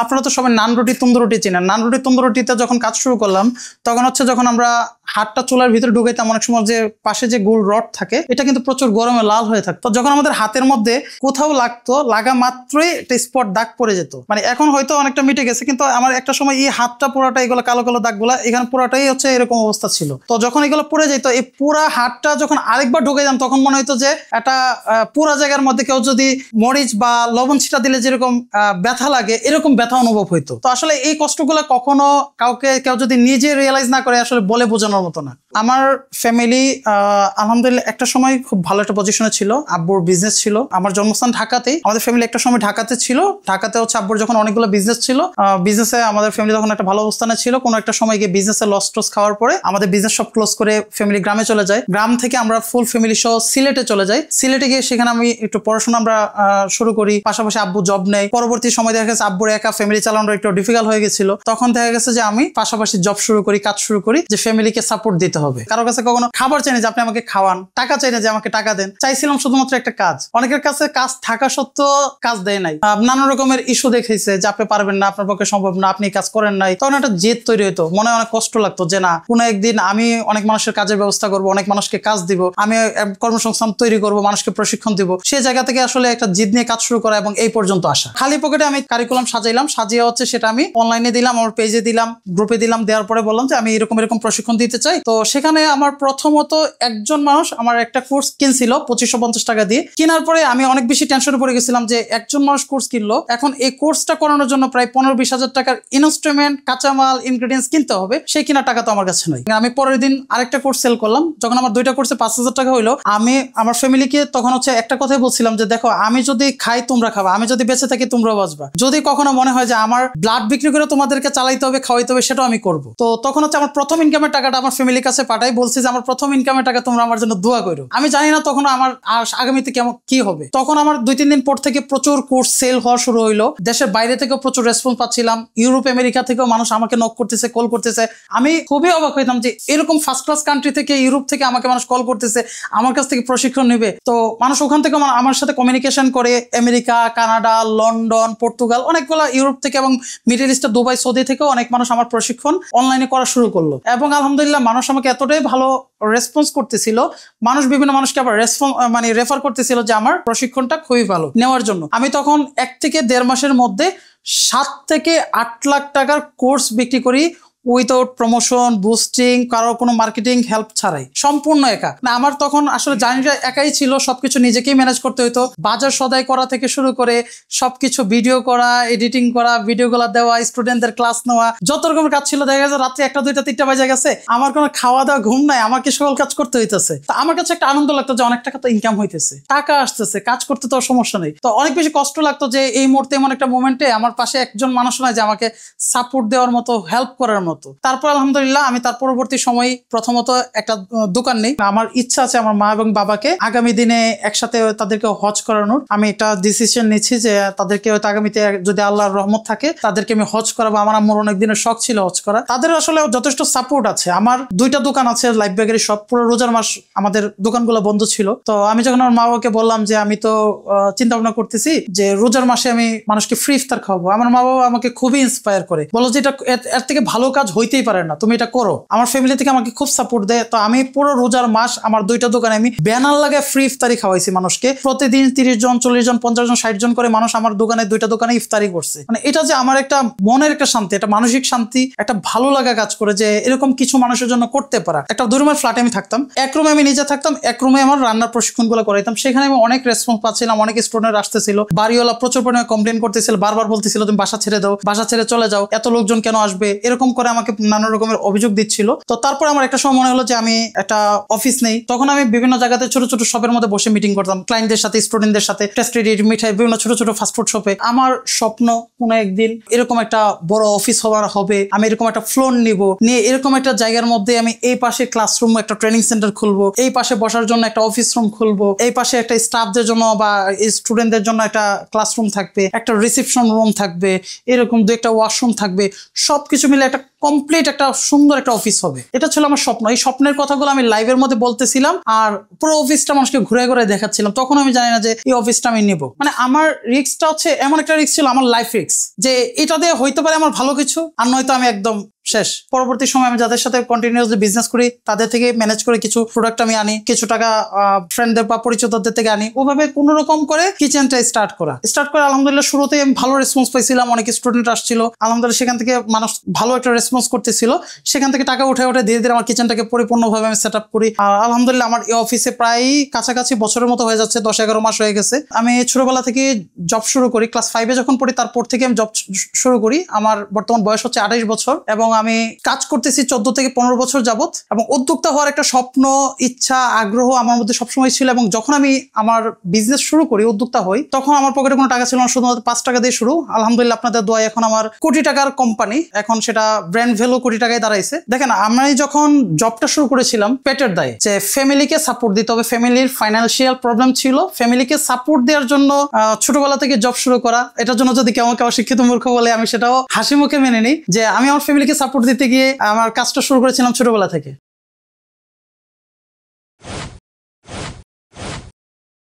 আপনারা তো সবাই নান রুটি তন্দুর রুটি চেনেন। নান রুটি তন্দুর রুটিতে যখন কাজ শুরু করলাম তখন যখন আমরা হাতটা চুলার ভিতরে ঢুকাইতাম অনেক সময় যে পাশে যে গোল রড থাকে এটা কিন্তু প্রচুর গরমে লাল হয়ে থাকতো। যখন আমাদের হাতের মধ্যে কোথাও লাগতো, লাগা মাত্রই একটা স্পট দাগ পড়ে যেত। মানে এখন হয়তো অনেকটা মিটে গেছে, কিন্তু আমার একটা সময় এই হাতটা পুরাটা এগুলো কালো কালো দাগগুলা এখানে পুরাটাই এরকম অবস্থা ছিল। তো যখন এগুলো পড়ে যেত, এই পুরা হাতটা যখন আরেকবার ঢুকে যান তখন মনে হইতো যে একটা পুরা জায়গার মধ্যে কেউ যদি মরিচ বা লবণ ছিটা দিলে যেরকম ব্যথা লাগে এরকম ব্যথা অনুভব হইতো। তো আসলে এই কষ্টগুলো কখনো কেউ যদি নিজে রিয়েলাইজ না করে আসলে বলে বোঝানোর মতো না। আমার ফ্যামিলি আলহামদুলিল্লাহ একটা সময় খুব ভালো একটা পজিশনে ছিল। আব্বুর বিজনেস ছিল। আমার জন্মস্থান ঢাকাতেই। আমাদের ফ্যামিলি একটা সময় ঢাকাতে ছিল। ঢাকাতে আব্বুর যখন অনেকগুলো বিজনেস ছিল, বিজনেসে আমাদের ফ্যামিলি তখন একটা ভালো অবস্থানে ছিল। কোনো একটা সময় গিয়ে বিজনেসে লস টস খাওয়ার পরে আমাদের বিজনেস সব ক্লোজ করে ফ্যামিলি গ্রামে চলে যায়। গ্রাম থেকে আমরা ফুল ফ্যামিলি সহ সিলেটে চলে যাই। সিলেটে গিয়ে সেখানে আমি একটু পড়াশোনা আমরা শুরু করি, পাশাপাশি আব্বু জব নেই। পরবর্তী সময় দেখা গেছে আব্বুর একা ফ্যামিলি চালানো একটু ডিফিকাল্ট হয়ে গেছিল। তখন দেখা গেছে যে আমি পাশাপাশি জব শুরু করি, কাজ শুরু করি, যে ফ্যামিলিকে সাপোর্ট দিতে হবে। কারো কাছে কখনো খাবার চাই না যে আপনি আমাকে খাওয়ান, টাকা চাই না যে আমাকে টাকা দেন, চাইছিলাম শুধুমাত্র একটা কাজ। অনেকের কাছে কাজ থাকা সত্ত্বেও কাজ দেয় নাই, নানা রকমের ইস্যু দেখেছে যে আপনি পারবেন না, আপনার পক্ষে সম্ভব না, আপনি কাজ করেন নাই। তখন একটা জেদ তৈরি হইতো, মনে অনেক কষ্ট লাগতো যে না, কোনো একদিন আমি অনেক মানুষের কাজের ব্যবস্থা করব, অনেক মানুষকে কাজ দিব, আমি কর্মসংস্থান তৈরি করব, মানুষকে প্রশিক্ষণ দিব। সেই জায়গা থেকে আসলে একটা জিদ নিয়ে কাজ শুরু করা এবং এই পর্যন্ত আসা। খালি পকেটে আমি কারিকুলাম সাজাইলাম, সাজিয়ে সেটা আমি অনলাইনে দিলাম, আমার পেজে দিলাম, গ্রুপে দিলাম। দেওয়ার পরে বললাম যে আমি এরকম প্রশিক্ষণ দিতে চাই। তো সেখানে আমার প্রথমত একজন মানুষ আমার একটা কোর্স কিনছিল 2550 টাকা দিয়ে। কেনার পরে আমি অনেক বেশি টেনশনে পড়ে গেছিলাম যে একজন মানুষ কোর্স কিনলো, এখন এই কোর্সটা করানোর জন্য প্রায় 15-20 হাজার টাকার ইনস্ট্রুমেন্ট, কাঁচামাল, ইনগ্রেডিয়েন্টস কিনতে হবে। সেই কেনার টাকা তো আমার কাছে নয়। আমি পরের দিন আরেকটা কোর্স সেল করলাম। যখন আমার দুইটা কোর্সে 5000 টাকা হইলো, আমি আমার ফ্যামিলিকে তখন একটা কথাই বলছিলাম যে দেখো, আমি যদি খাই তোমরা খাবা, আমি যদি বেঁচে থাকি তোমরাও বাঁচবা। যদি কখনো মনে হয় যে আমার ব্লাড বিক্রি করে তোমাদেরকে চালাইতে হবে, খাওয়াইতে হবে, সেটাও আমি করবো। তো তখন আমার প্রথম ইনকামের টাকাটা আমার ফ্যামিলির কাছে পাঠাই, বলছি যে আমার প্রথম ইনকামের টাকা তোমরা আমার জন্য দোয়া করো। আমি জানি না তখন আমার আগামীতে কেমন কি হবে। তখন আমার 2-3 দিন পর থেকে প্রচুর কোর্স সেল হওয়া শুরু হইলো। দেশের বাইরে থেকেও প্রচুর রেসপন্স পাচ্ছিলাম। ইউরোপ আমেরিকা থেকেও মানুষ আমাকে নক করতেছে, কল করতেছে। আমি খুবই অবাক হইতাম যে এরকম ফার্স্ট ক্লাস কান্ট্রি থেকে, ইউরোপ থেকে আমাকে মানুষ কল করতেছে, আমার কাছ থেকে প্রশিক্ষণ নেবে। তো মানুষ ওখান থেকে আমার সাথে কমিউনিকেশন করে। আমেরিকা, কানাডা, লন্ডন, পর্তুগাল, অনেকগুলো ইউরোপ থেকে এবং মিডল ইস্ট, দুবাই, সৌদি থেকেও অনেক মানুষ আমার প্রশিক্ষণ অনলাইনে করা শুরু করলো। এবং আলহামদুলিল্লাহ মানুষ আমাকে এতটাই ভালো রেসপন্স করতেছিল, মানুষ বিভিন্ন মানুষকে আবার রেফার করতেছিল যে আমার প্রশিক্ষণটা খুবই ভালো নেওয়ার জন্য। আমি তখন 1 থেকে 1.5 মাসের মধ্যে 7 থেকে 8 লাখ টাকার কোর্স বিক্রি করি, উইথাউট প্রমোশন, বুস্টিং, কারো কোনো মার্কেটিং হেল্প ছাড়াই, সম্পূর্ণ একা। না, আমার তখন আসলে জার্নিটা একাই ছিল, সবকিছু নিজেকেই ম্যানেজ করতে হইতো। বাজার সদাই করা থেকে শুরু করে সবকিছু, ভিডিও করা, এডিটিং করা, ভিডিওগুলো দেওয়া, স্টুডেন্টদের ক্লাস নেওয়া, যত রকমের কাজ ছিল। দেখা গেছে রাত্রে 1টা 2টা 3টা বাজে গেছে, আমার কোনো খাওয়া দাওয়া ঘুম নাই, আমাকে সকল কাজ করতে হইতেছে। তো আমার কাছে একটা আনন্দ লাগতো যে অনেক টাকা তো ইনকাম হইতেছে, টাকা আসতেছে, কাজ করতে তো সমস্যা নেই। তো অনেক বেশি কষ্ট লাগতো যে এই মুহূর্তে, এমন একটা মোমেন্টে আমার পাশে একজন মানুষ নাই যে আমাকে সাপোর্ট দেওয়ার মতো, হেল্প করার মতো। তারপর আলহামদুলিল্লাহ আমি তার পরবর্তী সময় প্রথমত একটা দোকান নেই। আমার ইচ্ছা আছে আমার মা এবং বাবাকে আগামী দিনে একসাথে তাদেরকে হজ করানোর। আমি একটা ডিসিশন নিচ্ছি যে তাদেরকে হয়তো আগামীতে যদি আল্লাহর রহমত থাকে তাদেরকে আমি হজ করাবো। আমার আম্মুর অনেক দিনের শখ ছিল হজ করা। তাদের আসলে যথেষ্ট সাপোর্ট আছে। আমার 2টা দোকান আছে, লাইফ বেকারি শপ। পুরো রোজার মাস আমাদের দোকানগুলো বন্ধ ছিল। তো আমি যখন আমার মা বাবাকে বললাম যে আমি তো চিন্তা ভাবনা করতেছি যে রোজার মাসে আমি মানুষকে ফ্রি ইফতার খাওয়াবো, আমার মা বাবা আমাকে খুবই ইন্সপায়ার করে, বলো যে এটা এর থেকে ভালো কাজ হইতেই পারে না, তুমি এটা করো। আমার ফ্যামিলি থেকে আমাকে খুব সাপোর্ট দেয়। তো আমি পুরো রোজার মাস আমার 2টা দোকানে আমি ব্যানার লাগায় ফ্রি ইফতারি খাওয়াইছি মানুষকে। প্রতিদিন 30 জন, 40 জন, 50 জন, 60 জন করে মানুষ আমার দোকানে, 2টা দোকানে ইফতারি করছে। মানে এটা যে আমার একটা মনের একটা শান্তি, একটা মানসিক শান্তি, একটা ভালো লাগা কাজ করে যে এরকম কিছু মানুষের জন্য করতে পারা। একটা 2 রুমের ফ্ল্যাটে আমি থাকতাম, 1 রুমে আমি নিজে থাকতাম, 1 রুমে আমার রান্নার প্রশিক্ষণ গুলো করাইতাম। সেখানে আমি অনেক রেসপন্স পাচ্ছিলাম, অনেক স্টুডেন্ট আসতেছিল। বাড়িওয়ালা প্রচুর পরিমাণে কমপ্লেন করতেছিল, বারবার বলতেছিল তুমি বাসা ছেড়ে দাও, বাসা ছেড়ে চলে যাও, এত লোকজন কেন আসবে, এরকম করে আমাকে নানা রকমের অভিযোগ দিচ্ছিল। তো তারপর আমার একটা সময় মনে হলো যে আমি একটা অফিস নেই। তখন আমি বিভিন্ন জায়গাতে ছোট ছোট শপের মধ্যে বসে মিটিং করতাম, ক্লায়েন্টদের সাথে, স্টুডেন্টদের সাথে, টেস্ট রেডি, মিঠাই, বিভিন্ন ছোট ছোট ফাস্টফুড শপে। আমার স্বপ্ন কোনো একদিন এরকম একটা বড় অফিস হওয়ার হবে, আমি এরকম একটা ফ্লোর নিব, নিয়ে এরকম একটা জায়গার মধ্যে আমি এই পাশে ক্লাসরুম, একটা ট্রেনিং সেন্টার খুলবো, এই পাশে বসার জন্য একটা অফিস রুম খুলবো, এই পাশে একটা স্টাফদের জন্য বা স্টুডেন্টদের জন্য একটা ক্লাসরুম থাকবে, একটা রিসেপশন রুম থাকবে, এরকম 2-1টা ওয়াশরুম থাকবে। সবকিছু মিলে একটা কমপ্লিট একটা সুন্দর একটা অফিস হবে। এটা ছিল আমার স্বপ্ন। এই স্বপ্নের কথাগুলো আমি লাইভের মধ্যে বলতেছিলাম আর পুরো অফিসটা মানুষকে ঘুরে ঘুরে দেখাচ্ছিলাম। তখন আমি জানি না যে এই অফিসটা আমি নিব। মানে আমার রিস্কটা হচ্ছে এমন একটা রিস্ক ছিল, আমার লাইফ রিস্ক, যে এটা দিয়ে হইতে পারে আমার ভালো কিছু, আর নয়তো আমি একদম শেষ। পরবর্তী সময় আমি যাদের সাথে কন্টিনিউয়াসলি বিজনেস করি তাদের থেকে ম্যানেজ করে কিছু প্রোডাক্ট আমি আনি, কিছু টাকা ফ্রেন্ডদের বা পরিচিতদের থেকে আনি, ওভাবে কোনো রকম করে কিচেনটা স্টার্ট করে আলহামদুলিল্লাহ শুরুতে আমি ভালো রেসপন্স পাইছিলাম। অনেক স্টুডেন্ট আসছিল, আলহামদুলিল্লাহ সেখান থেকে মানুষ ভালো একটা রেসপন্স করতেছিল। সেখান থেকে টাকা উঠে ধীরে ধীরে আমার কিচেনটাকে পরিপূর্ণভাবে আমি সেট আপ করি। আর আলহামদুলিল্লাহ আমার এই অফিসে প্রায় কাছাকাছি বছরের মতো হয়ে যাচ্ছে, 10-11 মাস হয়ে গেছে। আমি ছোটবেলা থেকে জব শুরু করি, ক্লাস 5-এ যখন পড়ি তারপর থেকে আমি জব শুরু করি। আমার বর্তমান বয়স হচ্ছে 28 বছর এবং আমি কাজ করতেছি 14 থেকে 15 বছর যাবত। এবং উদ্যোক্তা হওয়ার একটা স্বপ্ন, ইচ্ছা, আগ্রহ আমার মধ্যে সবসময় ছিল। এবং যখন আমি আমার বিজনেস শুরু করি, উদ্যোক্তা হই, তখন আমার পকেটে কোনো টাকা ছিল না, শুধুমাত্র 5 টাকা দিয়ে শুরু। আলহামদুলিল্লাহ আপনাদের দোয়ায় এখন আমার কোটি টাকার কোম্পানি, এখন সেটা ব্র্যান্ড ভ্যালু কোটি টাকায় দাঁড়াইছে। দেখেন আমি যখন জবটা শুরু করেছিলাম পেটের দায়ে, যে ফ্যামিলিকে সাপোর্ট দিতে হবে, ফ্যামিলির ফাইন্যান্সিয়াল প্রবলেম ছিল, ফ্যামিলিকে সাপোর্ট দেওয়ার জন্য ছোটবেলা থেকে জব শুরু করা। এটার জন্য যদি কেউ শিক্ষিত মূর্খ বলে, আমি সেটাও হাসি মুখে মেনে নিই যে আমি আমার ফ্যামিলিকে সাপোর্ট দিতে গিয়ে আমার কাজটা শুরু করেছিলাম ছোটবেলা থেকে।